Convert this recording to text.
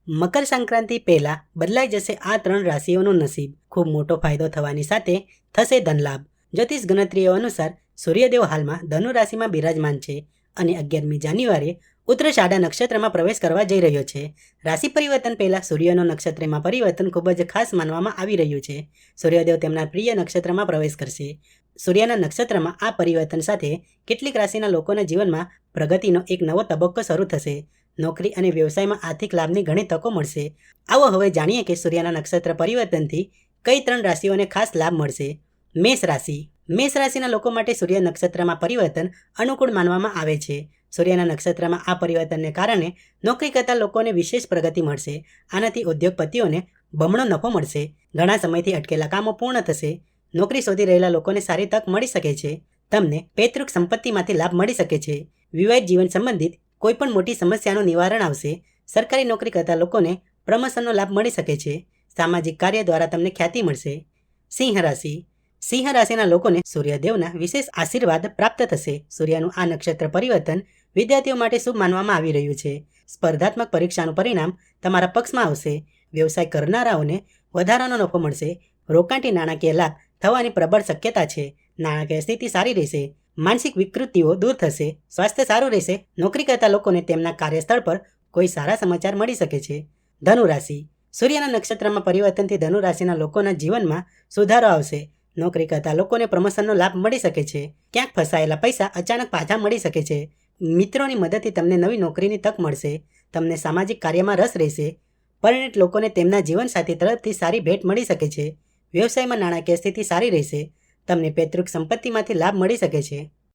મકર સંક્રાંતિ પહેલાં બદલાઈ જશે આ 3 રાશિઓનું નસીબ. ખૂબ મોટો ફાયદો થવાની સાથે થશે ધનલાભ. જ્યોતિષ ગણતરીઓ અનુસાર સૂર્યદેવ હાલમાં ધનુ રાશિમાં બિરાજમાન છે અને 11મી જાન્યુઆરીએ ઉત્તરાષાઢા નક્ષત્રમાં પ્રવેશ કરવા જઈ રહ્યો છે. રાશિ પરિવર્તન પહેલાં સૂર્યનો નક્ષત્રમાં પરિવર્તન ખૂબ જ ખાસ માનવામાં આવી રહ્યું છે. સૂર્યદેવ તેમના પ્રિય નક્ષત્રમાં પ્રવેશ કરશે. સૂર્યના નક્ષત્રમાં આ પરિવર્તન સાથે કેટલીક રાશિના લોકોના જીવનમાં પ્રગતિનો એક નવો તબક્કો શરૂ થશે. નોકરી અને વ્યવસાયમાં આર્થિક લાભની ઘણી તકો મળશે. આવો હવે જાણીએ કે સૂર્યના નક્ષત્ર પરિવર્તનથી કઈ 3 રાશિઓને ખાસ લાભ મળશે. મેષ રાશિ. મેષ રાશિના લોકો માટે સૂર્ય નક્ષત્રમાં પરિવર્તન અનુકૂળ માનવામાં આવે છે. સૂર્યના નક્ષત્રમાં આ પરિવર્તનને કારણે નોકરી કરતા લોકોને વિશેષ પ્રગતિ મળશે. આનાથી ઉદ્યોગપતિઓને બમણો નફો મળશે. ઘણા સમયથી અટકેલા કામો પૂર્ણ થશે. નોકરી શોધી રહેલા લોકોને સારી તક મળી શકે છે. તમને પૈતૃક સંપત્તિમાંથી લાભ મળી શકે છે. વિવાહિત જીવન સંબંધિત કોઈપણ મોટી સમસ્યાનું નિવારણ આવશે. સરકારી નોકરી કરતા લોકોને પ્રમોશનનો લાભ મળી શકે છે. સામાજિક કાર્ય દ્વારા તમને ખ્યાતિ મળશે. સિંહ રાશિ. સિંહ રાશિના લોકોને સૂર્યદેવના વિશેષ આશીર્વાદ પ્રાપ્ત થશે. સૂર્યનું આ નક્ષત્ર પરિવર્તન વિદ્યાર્થીઓ માટે શુભ માનવામાં આવી રહ્યું છે. સ્પર્ધાત્મક પરીક્ષાનું પરિણામ તમારા પક્ષમાં આવશે. વ્યવસાય કરનારાઓને વધારાનો નફો મળશે. રોકાણથી નાણાકીય લાભ થવાની પ્રબળ શક્યતા છે. નાણાકીય સ્થિતિ સારી રહેશે. માનસિક વિકૃતિઓ દૂર થશે. સ્વાસ્થ્ય સારું રહેશે. નોકરી કરતા લોકોને તેમના કાર્યસ્થળ પર કોઈ સારા સમાચાર મળી શકે છે. ધનુ રાશિ. સૂર્યના નક્ષત્રમાં પરિવર્તનથી ધનુ રાશિના લોકોના જીવનમાં સુધારો આવશે. નોકરી કરતા લોકોને પ્રમોશનનો લાભ મળી શકે છે. ક્યાંક ફસાયેલા પૈસા અચાનક પાછા મળી શકે છે. મિત્રોની મદદથી તમને નવી નોકરીની તક મળશે. તમને સામાજિક કાર્યમાં રસ રહેશે. પરિણીત લોકોને તેમના જીવનસાથી તરફથી સારી ભેટ મળી શકે છે. વ્યવસાયમાં નાણાકીય સ્થિતિ સારી રહેશે. તમને પૈતૃક સંપત્તિમાંથી લાભ મળી શકે છે.